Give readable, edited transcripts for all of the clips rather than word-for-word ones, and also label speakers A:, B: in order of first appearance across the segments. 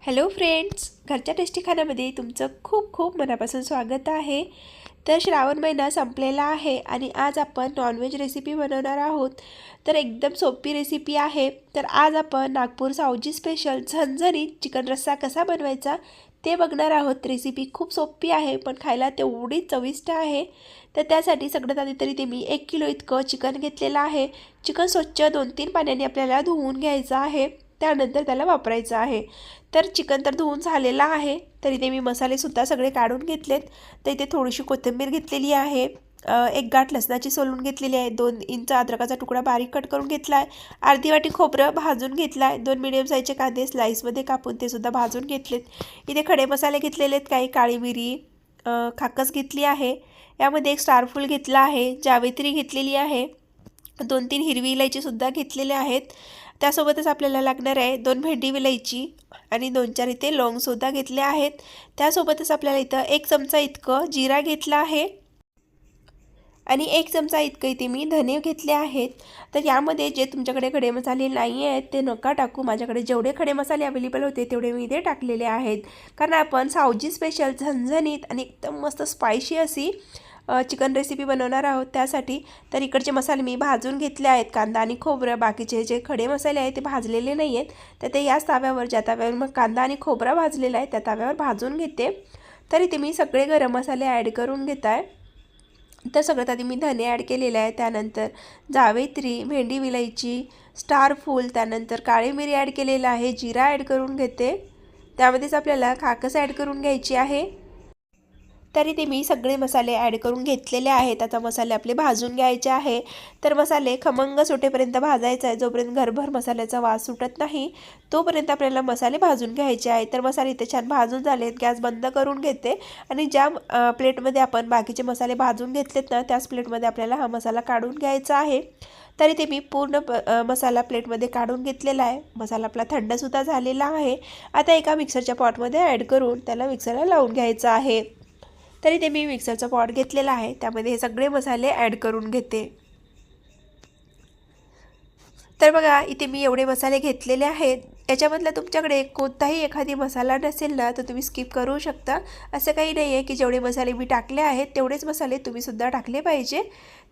A: Hello friends, घरच्या tasty खाण्यामध्ये तुमचं खूप खूप मनापासून स्वागत आहे। तर श्रावण महिना संपलेला आहे आणि आज आपण नॉनव्हेज रेसिपी बनवणार आहोत। तर एकदम सोपी रेसिपी आहे। तर आज आपण नागपूर सावजी स्पेशल झणझणीत चिकन रस्सा कसा बनवायचा ते बघणार आहोत। रेसिपी खूप सोपी आहे पण खायला तेवढी चविष्ट आहे। तर त्यासाठी सगळ्यात आधी तरी ते मी 1 किलो इतकं चिकन घेतलेलं आहे। चिकन स्वच्छ 2-3 पाण्याने आपल्याला धुवून घ्यायचं आहे, त्यानंतर त्याला वापरायचं आहे। तर चिकन तर धुवून झालेला आहे, तरी ते मी मसालेसुद्धा सगळे काढून घेतलेत। तर इथे थोडीशी कोथिंबीर घेतलेली आहे, एक गाठ लसणाची सोलून घेतलेली आहे, 2 इंच अद्रकाचा तुकडा बारीक कट करून घेतला आहे, अर्धी वाटी खोबरं भाजून घेतला आहे, 2 मीडियम साईजचे कांदे स्लाइसमध्ये कापून ते सुद्धा भाजून घेतलेत। इथे खडे मसाले घेतलेले आहेत, काही काळी मिरी, खाकस घेतली आहे, यामध्ये एक स्टारफूल घेतला आहे, जावेत्री घेतलेली आहे, 2-3 हिरवी इलायचीसुद्धा घेतलेले आहेत। त्यासोबतच आपल्याला लागणार आहे 2 भेंडी विलायची आणि 2-4 इथे लवंगसुद्धा घेतले आहेत। त्यासोबतच आपल्याला इथं 1 चमचा इतकं जिरा घेतला आहे आणि 1 चमचा इतकं इथे मी धने घेतले आहेत। तर यामध्ये जे तुमच्याकडे खडे मसाले नाही आहेत ते नका टाकू, माझ्याकडे जेवढे खडे मसाले अवेलेबल होते तेवढे मी इथे टाकलेले आहेत, कारण आपण सावजी स्पेशल झणझणीत आणि एकदम मस्त स्पायसी अशी चिकन रेसिपी बनवणार आहोत त्यासाठी। तर इकडचे मसाले मी भाजून घेतले आहेत, कांदा आणि खोबरं, बाकीचे जे खडे मसाले आहेत ते भाजलेले नाही आहेत, तर ते याच ताव्यावर, ज्या ताव्यावर मग कांदा आणि खोबरा भाजलेला आहे त्या ताव्यावर भाजून घेते। तर इथे मी सगळे गरम मसाले ॲड करून घेत आहे। तर सगळ्यात आधी मी धने ॲड केलेले आहे, त्यानंतर जावेत्री, भेंडी विलायची, स्टारफूल, त्यानंतर काळी मिरी ॲड केलेला आहे, जिरा ॲड करून घेते, त्यामध्येच आपल्याला खाकस ॲड करून घ्यायची आहे। तरी ते मी सगळे मसाले ॲड करून घेतलेले आहेत। आता मसाले आपले भाजून घ्यायचे आहे। तर मसाले खमंग सुटेपर्यंत भाजायचा आहे, जोपर्यंत घरभर मसाल्याचा वास सुटत नाही तोपर्यंत आपल्याला मसाले भाजून घ्यायचे आहे। तर मसाले इथे छान भाजून झालेत, गॅस बंद करून घेते आणि ज्या प्लेटमध्ये आपण बाकीचे मसाले भाजून घेतलेत ना त्याच प्लेटमध्ये आपल्याला हा मसाला काढून घ्यायचा आहे। तरी ते मी पूर्ण मसाला प्लेटमध्ये काढून घेतलेला आहे। मसाला आपला थंडसुद्धा झालेला आहे। आता एका मिक्सरच्या पॉटमध्ये ॲड करून त्याला मिक्सरला लावून घ्यायचं आहे। तरी ते मी मिक्सरचा पॉट घेतलेला आहे, त्यामध्ये हे सगळे मसाले ॲड करून घेते। तर बघा इथे मी एवढे मसाले घेतलेले आहेत, याच्यामधला तुमच्याकडे कोणताही एखादी मसाला नसेल ना तर तुम्ही स्किप करू शकता। असं काही नाही आहे की जेवढे मसाले मी टाकले आहेत तेवढेच मसाले तुम्हीसुद्धा टाकले पाहिजे।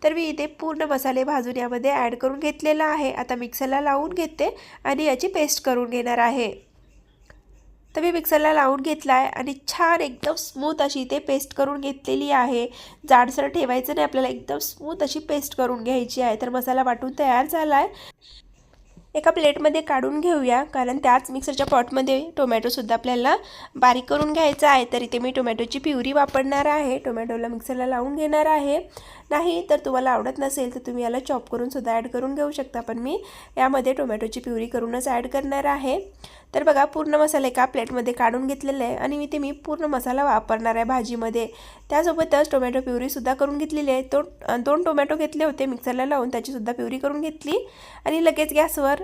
A: तर मी इथे पूर्ण मसाले भाजून यामध्ये ॲड करून घेतलेला आहे। आता मिक्सरला लावून घेते आणि याची पेस्ट करून घेणार आहे। तर मी मिक्सरला लावून घेतला आहे आणि छान एकदम स्मूथ अशी ते पेस्ट करून घेतलेली आहे। जाडसर ठेवायचं नाही, आपल्याला एकदम स्मूथ अशी पेस्ट करून घ्यायची आहे। तर मसाला वाटून तयार झाला आहे, एका प्लेटमध्ये काढून घेऊया, कारण त्याच मिक्सरच्या पॉटमध्ये टोमॅटोसुद्धा आपल्याला बारीक करून घ्यायचा आहे। तर इथे मी टोमॅटोची प्युरी वापरणार आहे, टोमॅटोला मिक्सरला लावून घेणार आहे। नाही तर तुम्हाला आवडत नसेल तर तुम्ही याला चॉप करून सुद्धा ॲड करून घेऊ शकता, पण मी यामध्ये टोमॅटोची प्युरी करूनच ॲड करणार आहे। तर बघा पूर्ण मसाला एका प्लेटमध्ये काढून घेतलेला आहे आणि इथे मी पूर्ण मसाला वापरणार आहे भाजीमध्ये। त्यासोबतच टोमॅटो प्युरीसुद्धा करून घेतलेली आहे। 2 टोमॅटो घेतले होते मिक्सरला लावून, त्याचीसुद्धा प्युरी करून घेतली आणि लगेच गॅसवर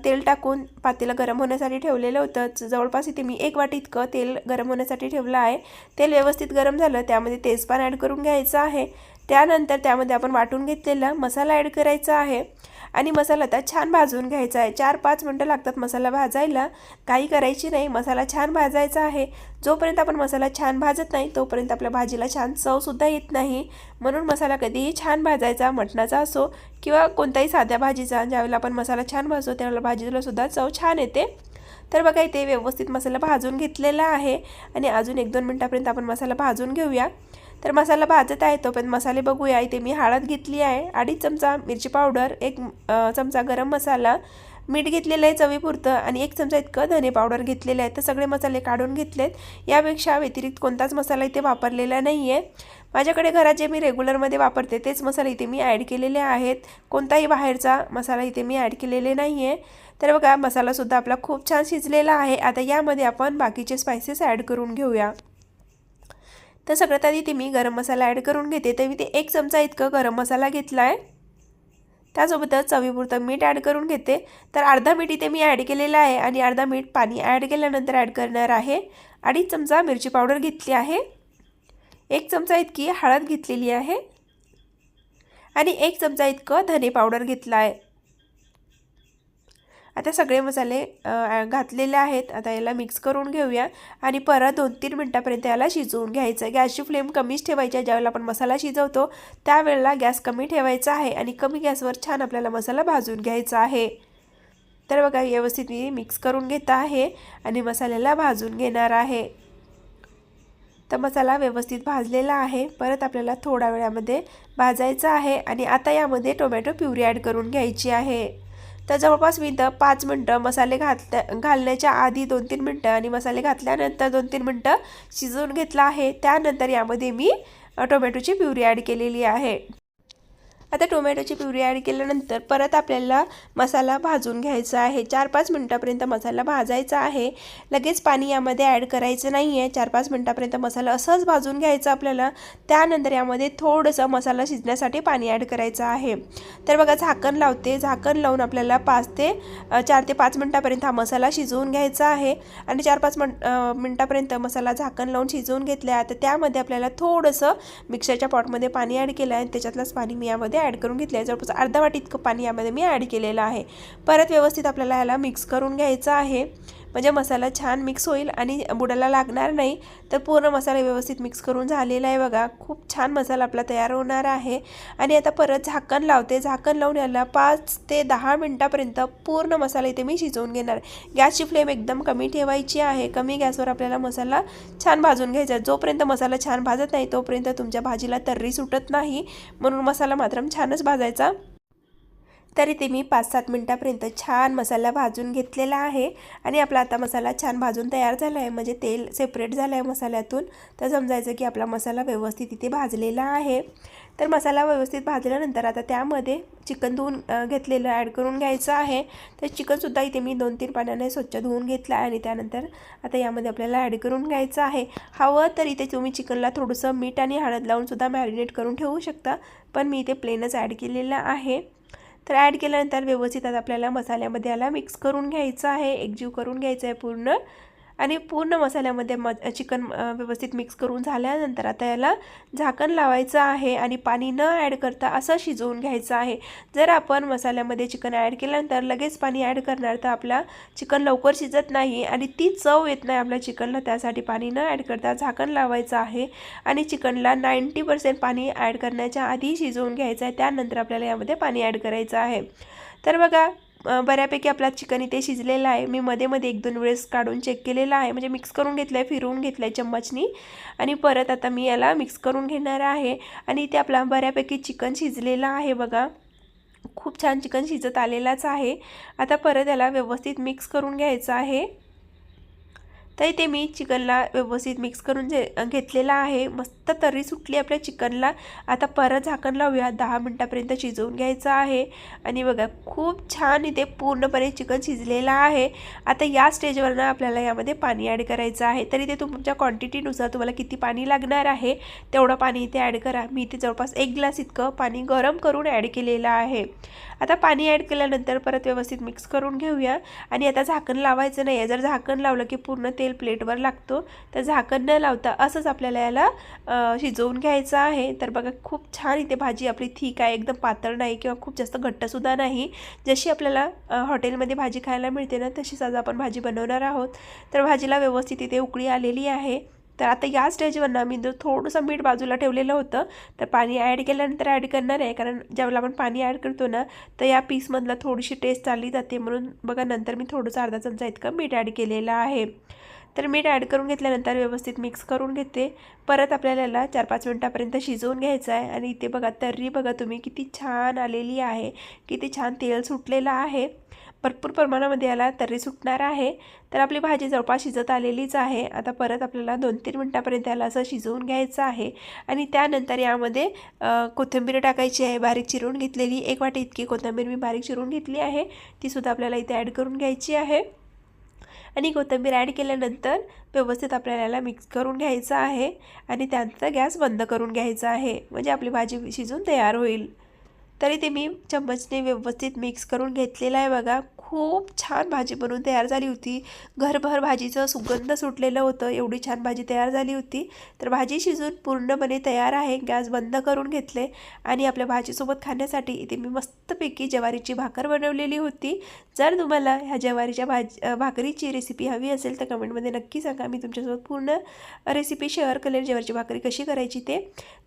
A: तेल टाकून पातेलं गरम होण्यासाठी ठेवलेलं होतं। जवळपास इथे मी 1 वाटी इतकं तेल गरम होण्यासाठी ठेवलं आहे। तेल व्यवस्थित गरम झालं, त्यामध्ये तेजपान ॲड करून घ्यायचं आहे। त्यानंतर त्यामध्ये आपण वाटून घेतलेला मसाला ॲड करायचा आहे आणि मसाला आता छान भाजून घ्यायचा आहे। 4-5 मिनटं लागतात मसाला भाजायला, काही करायची नाही, मसाला छान भाजायचा आहे। जोपर्यंत आपण मसाला छान भाजत नाही तोपर्यंत आपल्या भाजीला छान चवसुद्धा येत नाही, म्हणून मसाला कधीही छान भाजायचा, मटणाचा असो किंवा कोणताही साध्या भाजीचा, ज्यावेळेला आपण मसाला छान भाजतो त्यावेळेला भाजीला सुद्धा चव छान येते। तर बघा इथे व्यवस्थित मसाला भाजून घेतलेला आहे आणि अजून 1-2 मिनटापर्यंत आपण मसाला भाजून घेऊया। तर मसाला भाजत आहे तोपर्यंत मसाले बघूया। इथे मी हळद घेतली आहे, 2.5 चमचा मिरची पावडर, 1 चमचा गरम मसाला, मीठ घेतलेलं आहे चवीपुरतं आणि 1 चमचा इतकं धने पावडर घेतलेलं आहे। तर सगळे मसाले काढून घेतलेत, यापेक्षा व्यतिरिक्त कोणताच मसाला इथे वापरलेला नाही आहे। माझ्याकडे घरात जे मी रेग्युलरमध्ये वापरते तेच मसाले इथे मी ॲड केलेले आहेत, कोणताही बाहेरचा मसाला इथे मी ॲड केलेले नाही आहे। तर बघा मसालासुद्धा आपला खूप छान शिजलेला आहे। आता यामध्ये आपण बाकीचे स्पायसेस ॲड करून घेऊया। तर सगळ्यात आधी इथे मी गरम मसाला ॲड करून घेते। तर मी ते 1 चमचा इतकं गरम मसाला घेतला आहे, त्यासोबतच चवीपुरतं मीठ ॲड करून घेते। तर अर्धा मीठ इथे मी ॲड केलेलं आहे आणि अर्धा मीठ पाणी ॲड केल्यानंतर ॲड करणार आहे। 2.5 चमचा मिरची पावडर घेतली आहे, 1 चमचा इतकी हळद घेतलेली आहे आणि 1 चमचा इतकं धने पावडर घेतला आहे आता सगळे मसाले घातलेले आहेत. आता याला मिक्स करून घेऊया आणि परत 2-3 मिनटापर्यंत याला शिजवून घ्यायचं. गॅसची फ्लेम कमीच ठेवायची. ज्यावेळेला आपण मसाला शिजवतो त्यावेळेला गॅस कमी ठेवायचा आहे आणि कमी गॅसवर छान आपल्याला मसाला भाजून घ्यायचा आहे. तर बघा व्यवस्थित मी मिक्स करून घेत आहे आणि मसाल्याला भाजून घेणार आहे. तर मसाला व्यवस्थित भाजलेला आहे. परत आपल्याला थोड्या वेळामध्ये भाजायचा आहे आणि आता यामध्ये टोमॅटो प्युरी ॲड करून घ्यायची आहे. तर जवळपास मी 5 मिनटं मसाले घालण्याच्या आधी 2-3 मिनटं आणि मसाले घातल्यानंतर 2-3 मिनटं शिजवून घेतला आहे. त्यानंतर यामध्ये मी टोमॅटोची प्युरी ॲड केलेली आहे. आता टोमॅटोची प्युरी ॲड केल्यानंतर परत आपल्याला मसाला भाजून घ्यायचा आहे. 4-5 मिनटापर्यंत मसाला भाजायचा आहे. लगेच पाणी यामध्ये ॲड करायचं नाही आहे. 4-5 मिनटापर्यंत मसाला असंच भाजून घ्यायचा आपल्याला. त्यानंतर यामध्ये थोडंसं मसाला शिजण्यासाठी पाणी ॲड करायचं आहे. तर बघा झाकण लावते. झाकण लावून आपल्याला 4 ते 5 मिनटापर्यंत हा मसाला शिजवून घ्यायचा आहे. आणि 4-5 मिनटापर्यंत मसाला झाकण लावून शिजवून घेतला. आता त्यामध्ये आपल्याला थोडंसं मिक्सरच्या पॉटमध्ये पाणी ॲड केलं आहे. त्याच्यातलंच पाणी मी यामध्ये ॲड करून घेतलं आहे. जवळपास अर्धा वाटी इतकं पाणी यामध्ये मी ॲड केलेलं आहे. परत व्यवस्थित आपल्याला याला मिक्स करून घ्यायचं आहे. म्हणजे मसाला छान मिक्स होईल आणि बुडाला लागणार नाही. तर पूर्ण मसाला व्यवस्थित मिक्स करून झालेला आहे बघा. खूप छान मसाला आपला तयार होणार आहे. आणि आता परत झाकण लावते. झाकण लावून याला 5 ते 10 मिनटापर्यंत पूर्ण मसाला इथे मी शिजवून घेणार. गॅसची फ्लेम एकदम कमी ठेवायची आहे. कमी गॅसवर आपल्याला मसाला छान भाजून घ्यायचा. जोपर्यंत मसाला छान भाजत नाही तोपर्यंत तुमच्या भाजीला तर्री सुटत नाही. म्हणून मसाला मात्र छानच भाजायचा. तरी ते मी 5-7 मिनटापर्यंत छान मसाला भाजून घेतलेला आहे. आणि आपला आता मसाला छान भाजून तयार झाला आहे. म्हणजे तेल सेपरेट झालं आहे मसाल्यातून. तर समजायचं की आपला मसाला व्यवस्थित इथे भाजलेला आहे. तर मसाला व्यवस्थित भाजल्यानंतर आता त्यामध्ये चिकन धुवून घेतलेलं ॲड करून घ्यायचं आहे. तर चिकनसुद्धा इथे मी 2-3 पाण्याने स्वच्छ धुवून घेतलं आहे. आणि त्यानंतर आता यामध्ये आपल्याला ॲड करून घ्यायचं आहे. हवं तर इथे तुम्ही चिकनला थोडंसं मीठ आणि हळद लावूनसुद्धा मॅरिनेट करून ठेवू शकता. पण मी इथे प्लेनच ॲड केलेलं आहे. तर ॲड केल्यानंतर व्यवस्थित आता आपल्याला मसाल्यामध्ये याला मिक्स करून घ्यायचं आहे. एकजीव करून घ्यायचं आहे पूर्ण. आणि पूर्ण मसाल्यामध्ये चिकन व्यवस्थित मिक्स करून झाल्यानंतर आता याला झाकण लावायचं आहे आणि पाणी न ॲड करता असं शिजवून घ्यायचं आहे. जर आपण मसाल्यामध्ये चिकन ॲड केल्यानंतर लगेच पाणी ॲड करणार तर आपला चिकन लवकर शिजत नाही आणि ती चव येत नाही आपल्या चिकनला. त्यासाठी पाणी न ॲड करता झाकण लावायचं आहे आणि चिकनला 90% पाणी ॲड करण्याच्या आधी शिजवून घ्यायचं आहे. त्यानंतर आपल्याला यामध्ये पाणी ॲड करायचं आहे. तर बघा बऱ्यापैकी आपला चिकन इथे शिजलेला आहे. मी मध्ये 1-2 वेळेस काढून चेक केलेला आहे. म्हणजे मिक्स करून घेतलं आहे, फिरवून घेतलं आहे चम्मचनी. आणि परत आता मी याला मिक्स करून घेणार आहे. आणि इथे आपला बऱ्यापैकी चिकन शिजलेला आहे बघा. खूप छान चिकन शिजत आलेलाच आहे. आता परत याला व्यवस्थित मिक्स करून घ्यायचं आहे. तर इथे मी चिकनला व्यवस्थित मिक्स करून घेतलेला आहे. मस्त तर्री सुटली आपल्या चिकनला. आता परत झाकण लावूया. 10 मिनटापर्यंत शिजवून घ्यायचं आहे. आणि बघा खूप छान इथे पूर्णपणे चिकन शिजलेलं आहे. आता या स्टेजवरनं आपल्याला यामध्ये पाणी ॲड करायचं आहे. तर इथे तुमच्या क्वांटिटीनुसार तुम्हाला किती पाणी लागणार आहे तेवढं पाणी इथे ॲड करा. मी इथे जवळपास 1 ग्लास इतकं पाणी गरम करून ॲड केलेलं आहे. आता पाणी ॲड केल्यानंतर परत व्यवस्थित मिक्स करून घेऊया. आणि आता झाकण लावायचं नाही आहे. जर झाकण लावलं की पूर्ण तेल प्लेटवर लागतो. तर झाकण न लावता असंच आपल्याला याला शिजवून घ्यायचं आहे. तर बघा खूप छान इथे भाजी आपली थिक आहे. एकदम पातळ नाही किंवा खूप जास्त घट्टसुद्धा नाही. जशी आपल्याला हॉटेलमध्ये भाजी खायला मिळते ना तशीच आज आपण भाजी बनवणार आहोत. तर भाजीला व्यवस्थित इथे उकळी आलेली आहे. तर आता या स्टेजवरनं मी थोडंसं मीठ बाजूला ठेवलेलं होतं. तर पाणी ॲड केल्यानंतर ॲड करणार आहे. कारण ज्यावेळेला आपण पाणी ॲड करतो ना तर या पीसमधला थोडीशी टेस्ट चालली जाते. म्हणून बघा नंतर मी थोडंसं अर्धा चमचा इतकं मीठ ॲड केलेलं आहे. तर मीठ ॲड करून घेतल्यानंतर व्यवस्थित मिक्स करून घेते. परत आपल्याला याला 4-5 मिनटापर्यंत शिजवून घ्यायचं आहे. आणि इथे बघा तर्री बघा तुम्ही किती छान आलेली आहे. किती छान तेल सुटलेलं आहे. भरपूर प्रमाणामध्ये याला तर्री सुटणार आहे. तर आपली भाजी जवळपास शिजत आलेलीच आहे. आता परत आपल्याला 2-3 मिनटापर्यंत याला असं शिजवून घ्यायचं आहे. आणि त्यानंतर यामध्ये कोथिंबीर टाकायची आहे बारीक चिरून घेतलेली. 1 वाटी इतकी कोथिंबीर मी बारीक चिरून घेतली आहे. तीसुद्धा आपल्याला इथे ॲड करून घ्यायची आहे. आणि कोथिंबीर ॲड केल्यानंतर व्यवस्थित आपल्याला याला मिक्स करून घ्यायचं आहे. आणि त्यानंतर गॅस बंद करून घ्यायचा आहे. म्हणजे आपली भाजी शिजून तयार होईल. तरी ते मी चम्मचने व्यवस्थित मिक्स करून घेतलेलं आहे बघा. खूप छान भाजी बनवून तयार झाली होती. घरभर भाजीचं सुगंध सुटलेलं होतं, एवढी छान भाजी तयार झाली होती. तर भाजी शिजून पूर्णपणे तयार आहे. गॅस बंद करून घेतले आणि आपल्या भाजीसोबत खाण्यासाठी इथे मी मस्तपैकी ज्वारीची भाकर बनवलेली होती. जर तुम्हाला ह्या ज्वारीच्या भाकरीची रेसिपी हवी असेल तर कमेंटमध्ये नक्की सांगा. मी तुमच्यासोबत पूर्ण रेसिपी शेअर करेल ज्वारीची भाकरी कशी करायची ते.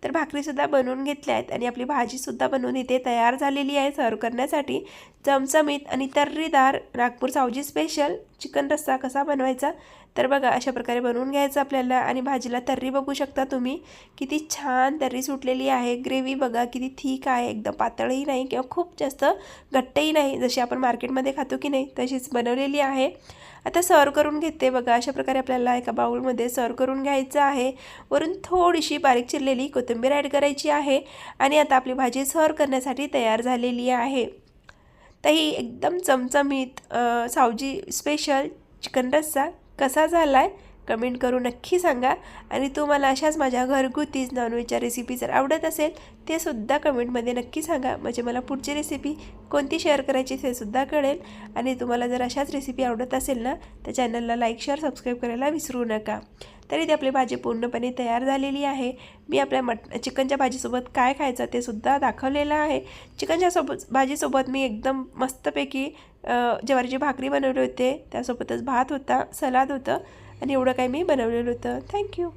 A: तर भाकरीसुद्धा बनवून घेतल्या आहेत आणि आपली भाजीसुद्धा बनवून इथे तयार झालेली आहे सर्व करण्यासाठी. चमचमीत आणि तर्रीदार नागपूर सावजी स्पेशल चिकन रस्सा कसा बनवायचा तर बघा अशा प्रकारे बनवून घ्यायचं आपल्याला. आणि भाजीला तर्री बघू शकता तुम्ही, किती छान तर्री सुटलेली आहे. ग्रेव्ही बघा किती थिक आहे, एकदम पातळही नाही किंवा खूप जास्त घट्टही नाही, जशी आपण मार्केटमध्ये खातो की नाही तशीच बनवलेली आहे. आता सर्व करून घेते बघा. अशा प्रकारे आपल्याला एका बाउलमध्ये सर्व करून घ्यायचं आहे. वरून थोडीशी बारीक चिरलेली कोथिंबीर ॲड करायची आहे आणि आता आपली भाजी सर्व करण्यासाठी तयार झालेली आहे. तर ही एकदम चमचमीत सावजी स्पेशल चिकन रस्सा कसा झाला आहे कमेंट करून नक्की सांगा. आणि तुम्हाला अशाच माझ्या घरगुतीच नॉनव्हेजच्या रेसिपी जर आवडत असेल ते सुद्धा कमेंटमध्ये नक्की सांगा, म्हणजे मला पुढची रेसिपी कोणती शेअर करायची ते सुद्धा कळेल. आणि तुम्हाला जर अशाच रेसिपी आवडत असेल ना तर चॅनलला लाईक शेअर सबस्क्राईब करायला विसरू नका. तरी ती आपली भाजी पूर्णपणे तयार झालेली आहे. मी आपल्या चिकनच्या भाजीसोबत काय खायचं ते सुद्धा दाखवलेलं आहे. चिकनच्या भाजीसोबत मी एकदम मस्तपैकी ज्वारीची भाकरी बनवली होते, त्यासोबतच भात होता, सलाद होतं आणि एवढं काही मी बनवलेलं होतं. थँक्यू.